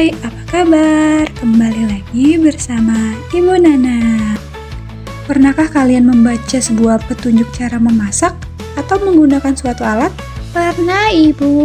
Hai, apa kabar? Kembali lagi bersama Ibu Nana. Pernahkah kalian membaca sebuah petunjuk cara memasak atau menggunakan suatu alat? Pernah, Ibu.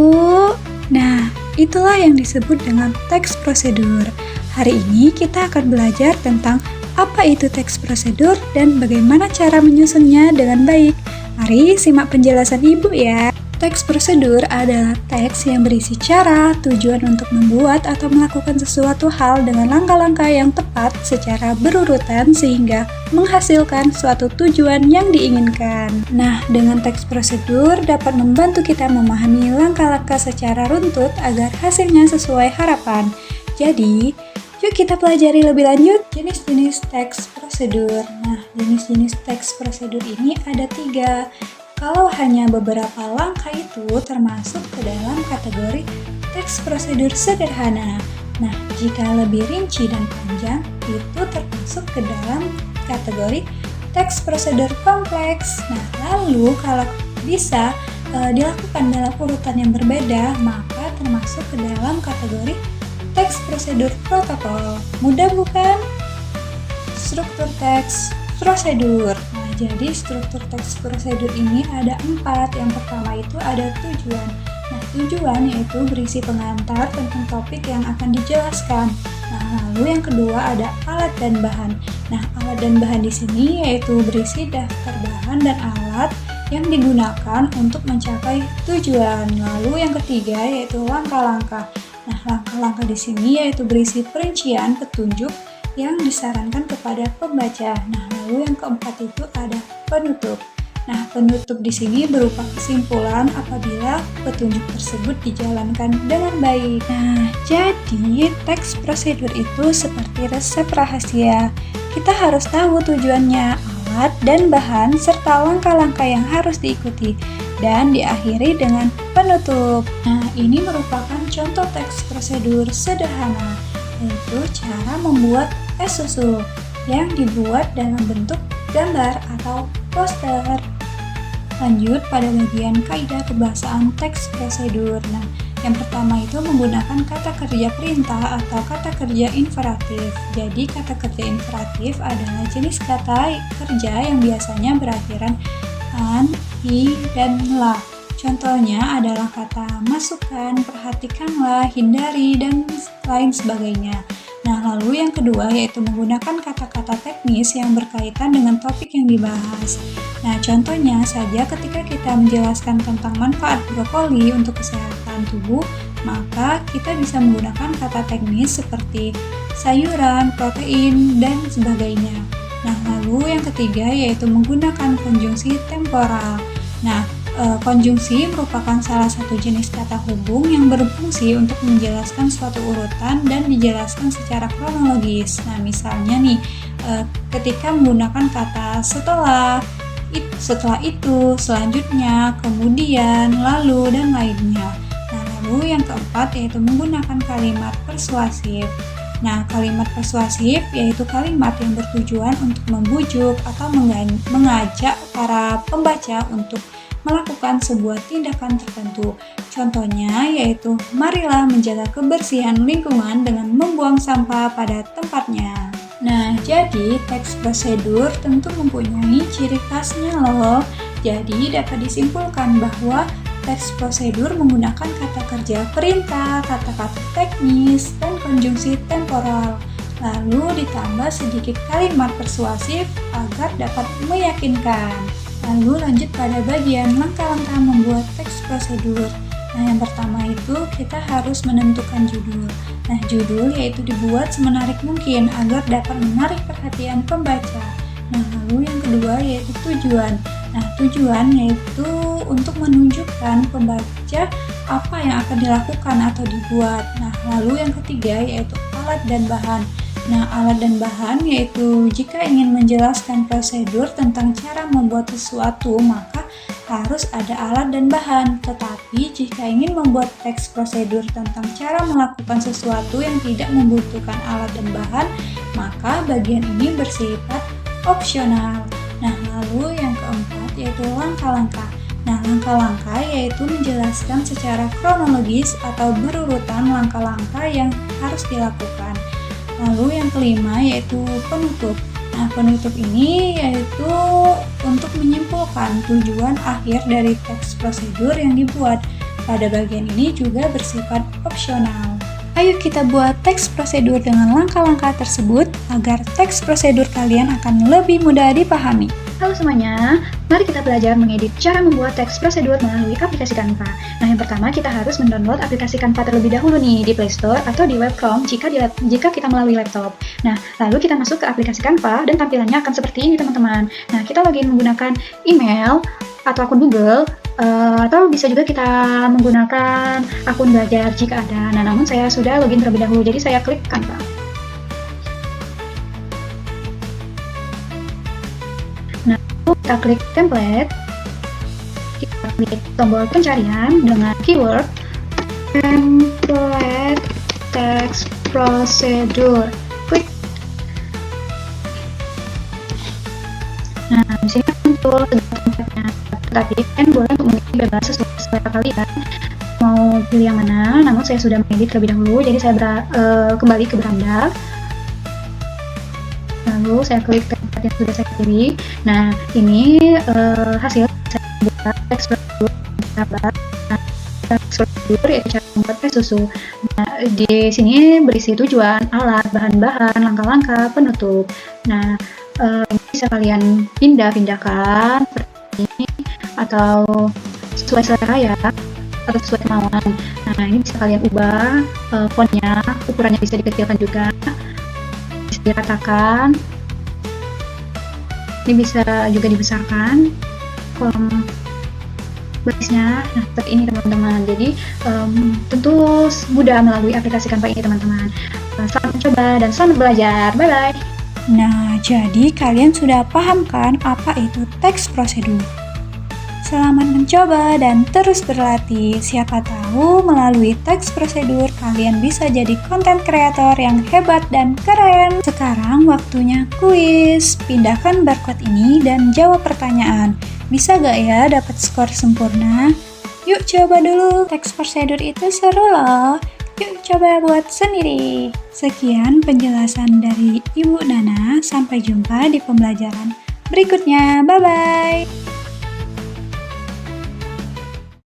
Nah, itulah yang disebut dengan teks prosedur. Hari ini kita akan belajar tentang apa itu teks prosedur dan bagaimana cara menyusunnya dengan baik. Mari simak penjelasan Ibu ya. Teks prosedur adalah teks yang berisi cara, tujuan untuk membuat atau melakukan sesuatu hal dengan langkah-langkah yang tepat secara berurutan sehingga menghasilkan suatu tujuan yang diinginkan. Nah, dengan teks prosedur dapat membantu kita memahami langkah-langkah secara runtut agar hasilnya sesuai harapan. Jadi, yuk kita pelajari lebih lanjut jenis-jenis teks prosedur. Nah, jenis-jenis teks prosedur ini ada 3. Kalau hanya beberapa langkah itu termasuk ke dalam kategori teks prosedur sederhana. Nah, jika lebih rinci dan panjang, itu termasuk ke dalam kategori teks prosedur kompleks. Nah, lalu kalau bisa dilakukan dalam urutan yang berbeda, maka termasuk ke dalam kategori teks prosedur protokol. Mudah bukan? Struktur teks prosedur. Nah, jadi struktur teks prosedur ini ada 4. Yang pertama itu ada tujuan. Nah, tujuan yaitu berisi pengantar tentang topik yang akan dijelaskan. Nah, lalu yang kedua ada alat dan bahan. Nah, alat dan bahan di sini yaitu berisi daftar bahan dan alat yang digunakan untuk mencapai tujuan. Lalu yang ketiga yaitu langkah-langkah. Nah, langkah-langkah di sini yaitu berisi perincian petunjuk yang disarankan kepada pembaca. Nah, lalu yang keempat itu ada penutup. Nah, penutup di sini berupa kesimpulan apabila petunjuk tersebut dijalankan dengan baik. Nah, jadi teks prosedur itu seperti resep rahasia. Kita harus tahu tujuannya, alat dan bahan, serta langkah-langkah yang harus diikuti, dan diakhiri dengan penutup. Nah, ini merupakan contoh teks prosedur sederhana, yaitu cara membuat es susu yang dibuat dalam bentuk gambar atau poster. Lanjut pada bagian kaidah kebahasaan teks prosedur. Nah, yang pertama itu menggunakan kata kerja perintah atau kata kerja imperatif. Jadi kata kerja imperatif adalah jenis kata kerja yang biasanya berakhiran an, i, dan la. Contohnya adalah kata masukkan, perhatikanlah, hindari, dan lain sebagainya. Nah, lalu yang kedua yaitu menggunakan kata-kata teknis yang berkaitan dengan topik yang dibahas. Nah, contohnya saja ketika kita menjelaskan tentang manfaat brokoli untuk kesehatan tubuh, maka kita bisa menggunakan kata teknis seperti sayuran, protein, dan sebagainya. Nah, lalu yang ketiga yaitu menggunakan konjungsi temporal. Nah, konjungsi merupakan salah satu jenis kata hubung yang berfungsi untuk menjelaskan suatu urutan dan dijelaskan secara kronologis. Nah, misalnya nih, ketika menggunakan kata setelah itu, selanjutnya, kemudian, lalu, dan lainnya. Nah, lalu yang keempat yaitu menggunakan kalimat persuasif. Nah, kalimat persuasif yaitu kalimat yang bertujuan untuk membujuk atau mengajak para pembaca untuk melakukan sebuah tindakan tertentu. Contohnya yaitu marilah menjaga kebersihan lingkungan dengan membuang sampah pada tempatnya. Nah, jadi teks prosedur tentu mempunyai ciri khasnya loh. Jadi dapat disimpulkan bahwa teks prosedur menggunakan kata kerja perintah, kata-kata teknis, dan konjungsi temporal. Lalu ditambah sedikit kalimat persuasif agar dapat meyakinkan. Lalu lanjut pada bagian langkah-langkah membuat teks prosedur. Nah, yang pertama itu kita harus menentukan judul. Nah, judul yaitu dibuat semenarik mungkin agar dapat menarik perhatian pembaca. Nah, lalu yang kedua yaitu tujuan. Nah, tujuan yaitu untuk menunjukkan pembaca apa yang akan dilakukan atau dibuat. Nah, lalu yang ketiga yaitu alat dan bahan. Nah, alat dan bahan yaitu jika ingin menjelaskan prosedur tentang cara membuat sesuatu, maka harus ada alat dan bahan. Tetapi jika ingin membuat teks prosedur tentang cara melakukan sesuatu yang tidak membutuhkan alat dan bahan, maka bagian ini bersifat opsional. Nah, lalu yang keempat yaitu langkah-langkah. Nah, langkah-langkah yaitu menjelaskan secara kronologis atau berurutan langkah-langkah yang harus dilakukan. Lalu yang kelima yaitu penutup. Nah, penutup ini yaitu untuk menyimpulkan tujuan akhir dari teks prosedur yang dibuat. Pada bagian ini juga bersifat opsional. Ayo kita buat teks prosedur dengan langkah-langkah tersebut agar teks prosedur kalian akan lebih mudah dipahami. Halo semuanya, mari kita belajar mengedit cara membuat teks prosedur melalui aplikasi Canva. Nah, yang pertama kita harus mendownload aplikasi Canva terlebih dahulu nih di Play Store atau di web Chrome jika kita melalui laptop. Nah, lalu kita masuk ke aplikasi Canva dan tampilannya akan seperti ini teman-teman. Nah, kita login menggunakan email atau akun Google, atau bisa juga kita menggunakan akun belajar jika ada. Nah, namun saya sudah login terlebih dahulu, jadi saya klik Canva. Nah, kita klik template, kita klik tombol pencarian dengan keyword template text procedure. Klik. Nah, di sini muncul template-nya. Tetapi kan boleh untuk mengedit bebas sesuai selera kalian mau pilih yang mana. Namun saya sudah mengedit terlebih dahulu, jadi saya kembali ke beranda. Lalu saya klik template yang sudah saya pilih. Nah, ini hasil saya buat teks prosedur yaitu cara membuat tes susu. Nah, di sini berisi tujuan, alat, bahan-bahan, langkah-langkah, penutup. Nah, ini bisa kalian pindah-pindahkan seperti ini atau sesuai selera ya, atau sesuai kemauan. Nah, ini bisa kalian ubah fontnya, ukurannya bisa dikecilkan juga, bisa diratakan. Ini bisa juga dibesarkan kolom barisnya. Nah, seperti ini teman-teman. Jadi tentu mudah melalui aplikasi Canva ini teman-teman. Selamat mencoba dan selamat belajar. Bye bye. Nah, jadi kalian sudah paham kan apa itu teks prosedur? Selamat mencoba dan terus berlatih. Siapa tahu melalui teks prosedur kalian bisa jadi konten kreator yang hebat dan keren. Sekarang waktunya kuis. Pindahkan barcode ini dan jawab pertanyaan. Bisa gak ya dapat skor sempurna? Yuk coba dulu. Teks prosedur itu seru loh. Yuk coba buat sendiri. Sekian penjelasan dari Ibu Nana. Sampai jumpa di pembelajaran berikutnya. Bye-bye.